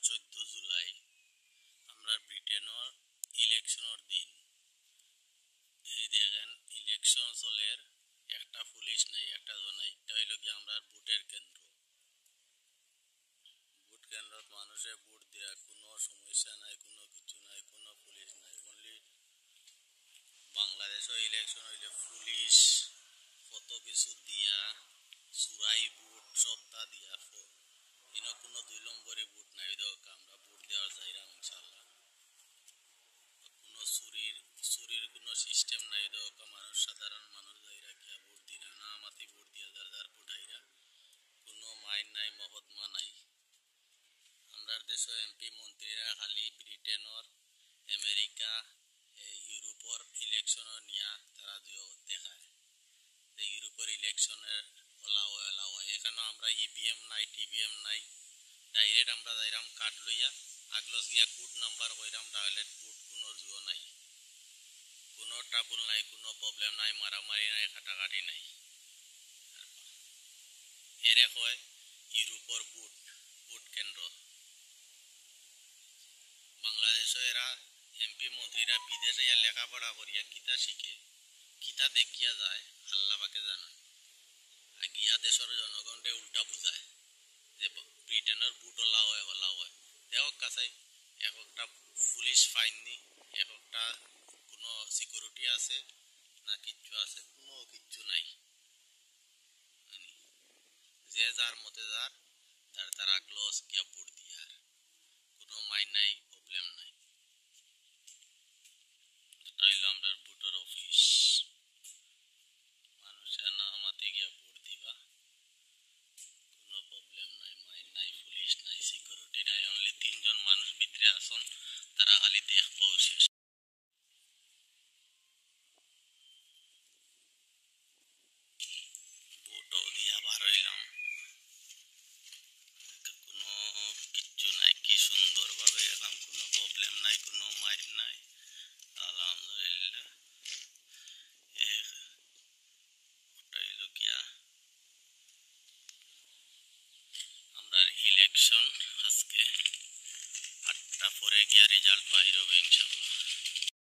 14 জুলাই আমরা ব্রিটেনের ইলেকশনের দিন। এই দেখেন ইলেকশন চলের একটা পুলিশ নাই, একটা নাই। এটা হইল কি আমরা ভোটের কেন্দ্র। ভোট কেন্দ্রত মানুষে ভোট দিয়া কোনো সমস্যা নাই, কোনো কিছু নাই, কোনো পুলিশ নাই। অনলি বাংলাদেশের ইলেকশন হইলে পুলিশ কত কিছু দিয়া চুরাই ভোট সবটা দিয়া ইনো কোনো 2 নম্বরে ভোট নাই। আমরা ভোট দেওয়া যাইরাম ইনশাল্লাহ। কোনো চুরির কোনো সিস্টেম নাই। মানুষ সাধারণ মানুষ যাইরা কিয়া ভোট দিরা না মাতি ভোট দিয়া যার ভোট আইরা কোনো মাইন নাই, মহৎমা নাই। আমরার দেশ এমপি মন্ত্রীরা খালি ব্রিটেনের, আমেরিকা, ইউরোপর ইলেকশন নিয়া তারা দেখায় যে ইউরোপের ইলেকশনের ওলা হয়। এখানে আমরা ইভিএম নাই, টিভিএম নাই। ডাইরেক্ট আমরা যাইরাম কার্ড লইয়া আগলস গিয়া কোড নাম্বার কইরাম ডাইরেক্ট ভোট। কোনো জুয়ো নাই, কোনো ট্রাবল নাই, কোনো প্রবলেম নাই, মারামারি নাই, কাটাকাটি নাই। এরে কয় ইউরোপর ভোট কেন্দ্র। বাংলাদেশে এরা এমপি মন্ত্রীরা বিদেশে লেখাপড়া করিয়া কিতা শিখে, কিতা দেখিয়া যায় আল্লাহ পাকে জানেন। গিয়া দেশের জনগণকে উল্টা বুঝায় যে ব্রিটেনের ভোট হলা হয়। দেখ কাছে একটা পুলিশ ফাইননি, একটা কোনো সিকিউরিটি আছে না কিচ্ছু আছে? কোনো কিচ্ছু নাই। যে যার মতে যার তার আগলস গিয়া ভোট